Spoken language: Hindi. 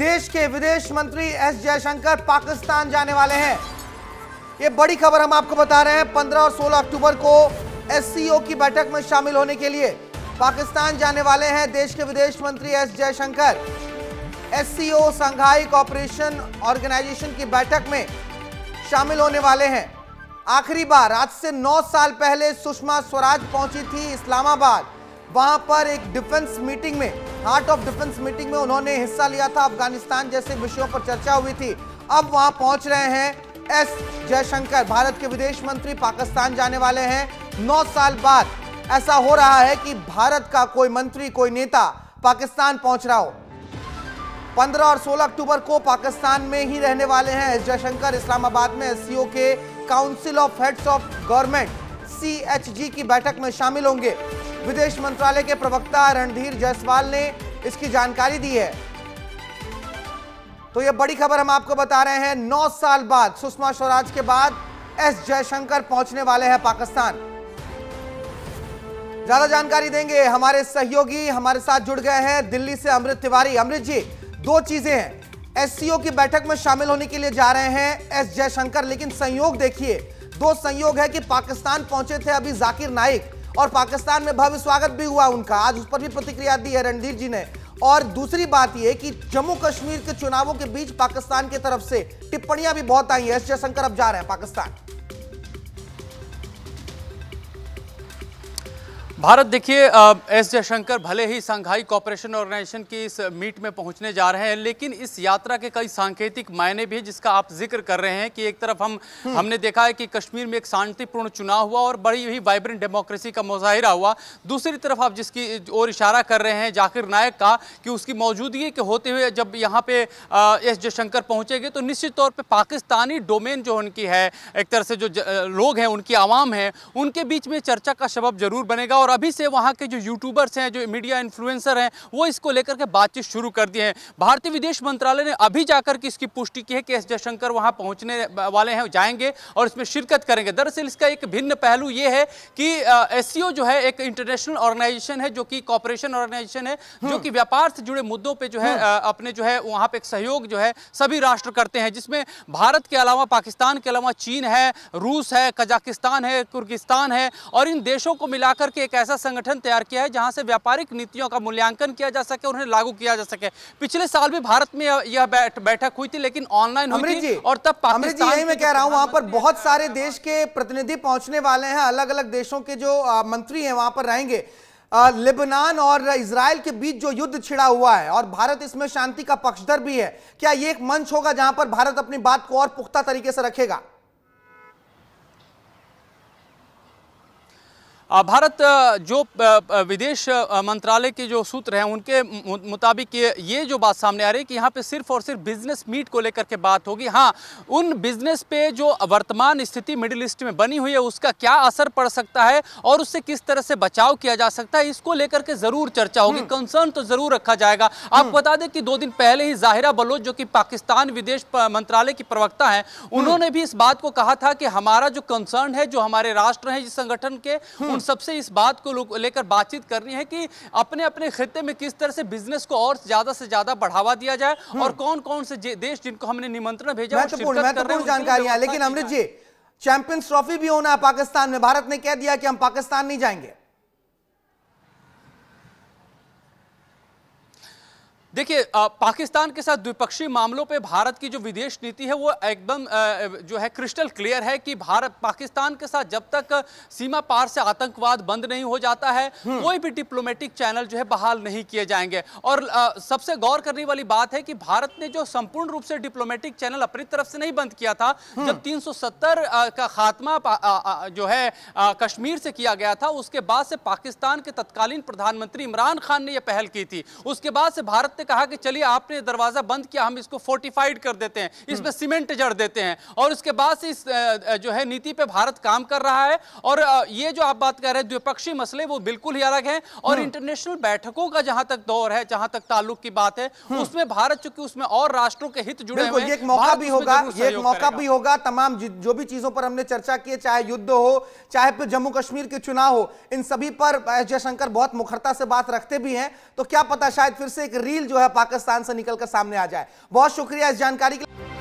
देश के विदेश मंत्री एस जयशंकर पाकिस्तान जाने वाले हैं। ये बड़ी खबर हम आपको बता रहे हैं। 15 और 16 अक्टूबर को एससीओ की बैठक में शामिल होने के लिए पाकिस्तान जाने वाले हैं देश के विदेश मंत्री S Jaishankar. SCO Shanghai Cooperation Organisation की बैठक में शामिल होने वाले हैं। आखिरी बार आज से 9 साल पहले सुषमा स्वराज पहुंची थी इस्लामाबाद। वहां पर एक डिफेंस मीटिंग में, हार्ट ऑफ डिफेंस मीटिंग में उन्होंने हिस्सा लिया था। अफगानिस्तान जैसे विषयों पर चर्चा हुई थी। अब वहां पहुंच रहे हैं एस जयशंकर, भारत के विदेश मंत्री पाकिस्तान जाने वाले हैं। 9 साल बाद ऐसा हो रहा है कि भारत का कोई मंत्री, कोई नेता पाकिस्तान पहुंच रहा हो। 15 और 16 अक्टूबर को पाकिस्तान में ही रहने वाले हैं एस जयशंकर। इस्लामाबाद में एससीओ के council of heads of government CHG की बैठक में शामिल होंगे। विदेश मंत्रालय के प्रवक्ता रणधीर जायसवाल ने इसकी जानकारी दी है। तो यह बड़ी खबर हम आपको बता रहे हैं। 9 साल बाद सुषमा स्वराज के बाद एस जयशंकर पहुंचने वाले हैं पाकिस्तान। ज्यादा जानकारी देंगे हमारे सहयोगी, हमारे साथ जुड़ गए हैं दिल्ली से अमृत तिवारी। अमृत जी, 2 चीजें हैं। एससीओ की बैठक में शामिल होने के लिए जा रहे हैं एस जयशंकर, लेकिन संयोग देखिए, 2 संयोग है कि पाकिस्तान पहुंचे थे अभी जाकिर नाइक, और पाकिस्तान में भव्य स्वागत भी हुआ उनका। आज उस पर भी प्रतिक्रिया दी है रणधीर जी ने। और दूसरी बात यह कि जम्मू कश्मीर के चुनावों के बीच पाकिस्तान की तरफ से टिप्पणियां भी बहुत आई हैं। एस जयशंकर अब जा रहे हैं पाकिस्तान। भारत देखिए, एस जयशंकर भले ही शंघाई कोऑपरेशन ऑर्गेनाइजेशन की इस मीट में पहुंचने जा रहे हैं, लेकिन इस यात्रा के कई सांकेतिक मायने भी हैं जिसका आप जिक्र कर रहे हैं कि एक तरफ हमने देखा है कि कश्मीर में एक शांतिपूर्ण चुनाव हुआ और बड़ी ही वाइब्रेंट डेमोक्रेसी का मुजाहिरा हुआ। दूसरी तरफ आप जिसकी ओर इशारा कर रहे हैं जाकिर नाइक का, कि उसकी मौजूदगी के होते हुए जब यहाँ पे एस जयशंकर पहुंचेंगे तो निश्चित तौर पर पाकिस्तानी डोमेन जो उनकी है, एक तरह से जो लोग हैं, उनकी आवाम है, उनके बीच में चर्चा का सबब जरूर बनेगा। और अभी से वहां के जो यूट्यूबर्स हैं, जो मीडिया इन्फ्लुएंसर हैं, वो इसको लेकर के बातचीत शुरू कर दी है। भारतीय विदेश मंत्रालय ने अभी जाकर के इसकी पुष्टि की है कि एस जयशंकर वहां पहुंचने वाले हैं, जाएंगे और इसमें शिरकत करेंगे। दरअसल इसका एक भिन्न पहलू ये है कि एससीओ जो है एक इंटरनेशनल ऑर्गेनाइजेशन है, जो कि कॉर्पोरेशन ऑर्गेनाइजेशन है, जो कि व्यापार से जुड़े मुद्दों पर जो है अपने जो है वहां पर एक सहयोग जो है सभी राष्ट्र करते हैं, जिसमें भारत के अलावा, पाकिस्तान के अलावा चीन है, रूस है, कजाकिस्तान है, किर्गिस्तान है, और इन देशों को मिलाकर के एक ऐसा संगठन तैयार किया है जहां से व्यापारिक नीतियों का मूल्यांकन किया जा सके, उन्हें लागू किया जा सके। पिछले साल भी भारत में यह बैठक हुई थी, लेकिन ऑनलाइन हुई थी। और तब पाकिस्तान, यही मैं कह रहा हूं, वहां पर बहुत सारे देश के प्रतिनिधि पहुंचने वाले हैं। अलग अलग देशों के जो मंत्री हैं वहां पर रहेंगे। लेबनान और इजराइल के बीच जो युद्ध छिड़ा हुआ है और भारत इसमें शांति का पक्षधर भी है, क्या यह एक मंच होगा जहां पर भारत अपनी बात को और पुख्ता तरीके से रखेगा? भारत जो विदेश मंत्रालय के जो सूत्र हैं उनके मुताबिक ये जो बात सामने आ रही है कि यहाँ पे सिर्फ और सिर्फ बिजनेस मीट को लेकर के बात होगी। हाँ, उन बिजनेस पे जो वर्तमान स्थिति मिडिल ईस्ट में बनी हुई है उसका क्या असर पड़ सकता है और उससे किस तरह से बचाव किया जा सकता है, इसको लेकर के जरूर चर्चा होगी। कंसर्न तो जरूर रखा जाएगा। आपको बता दें कि 2 दिन पहले ही जाहिरा बलोच, जो कि पाकिस्तान विदेश मंत्रालय की प्रवक्ता है, उन्होंने भी इस बात को कहा था कि हमारा जो कंसर्न है, जो हमारे राष्ट्र हैं जिस संगठन के, सबसे इस बात को लेकर बातचीत करनी है कि अपने अपने खित्ते में किस तरह से बिजनेस को और ज्यादा से ज्यादा बढ़ावा दिया जाए और कौन कौन से देश जिनको हमने निमंत्रण भेजा है महत्वपूर्ण जानकारियां। लेकिन अमृत जी, चैंपियंस ट्रॉफी भी होना है पाकिस्तान में। भारत ने कह दिया कि हम पाकिस्तान नहीं जाएंगे। देखिए, पाकिस्तान के साथ द्विपक्षीय मामलों पे भारत की जो विदेश नीति है वो एकदम जो है क्रिस्टल क्लियर है कि भारत पाकिस्तान के साथ जब तक सीमा पार से आतंकवाद बंद नहीं हो जाता है, कोई भी डिप्लोमेटिक चैनल जो है बहाल नहीं किए जाएंगे। और सबसे गौर करने वाली बात है कि भारत ने जो संपूर्ण रूप से डिप्लोमेटिक चैनल अपनी तरफ से नहीं बंद किया था, जब 370 का खात्मा जो है कश्मीर से किया गया था, उसके बाद से पाकिस्तान के तत्कालीन प्रधानमंत्री इमरान खान ने यह पहल की थी। उसके बाद से भारत कहा कि चलिए आपने दरवाजा बंद किया, हम इसको फोर्टिफाइड कर देते हैं, इसमें सीमेंट जड़ देते हैं, और उसके बाद से इस जो है नीति पे भारत काम कर रहा है। और ये जो आप बात कर रहे हैं द्विपक्षीय मसले, वो बिल्कुल ही अलग हैं। और इंटरनेशनल बैठकों का जहां तक दौर है, जहां तक ताल्लुक की बात है, उसमें भारत, चूंकि उसमें और राष्ट्रों के हित जुड़े हुए हैं, ये एक मौका भी होगा, ये एक मौका भी होगा। तमाम जो भी चीजों पर हमने चर्चा की, चाहे युद्ध हो, चाहे फिर जम्मू कश्मीर के चुनाव हो, इन सभी पर एस जयशंकर बहुत मुखरता से बात रखते भी हैं। तो क्या पता शायद फिर से एक रील जो है पाकिस्तान से निकलकर सामने आ जाए। बहुत शुक्रिया इस जानकारी के लिए।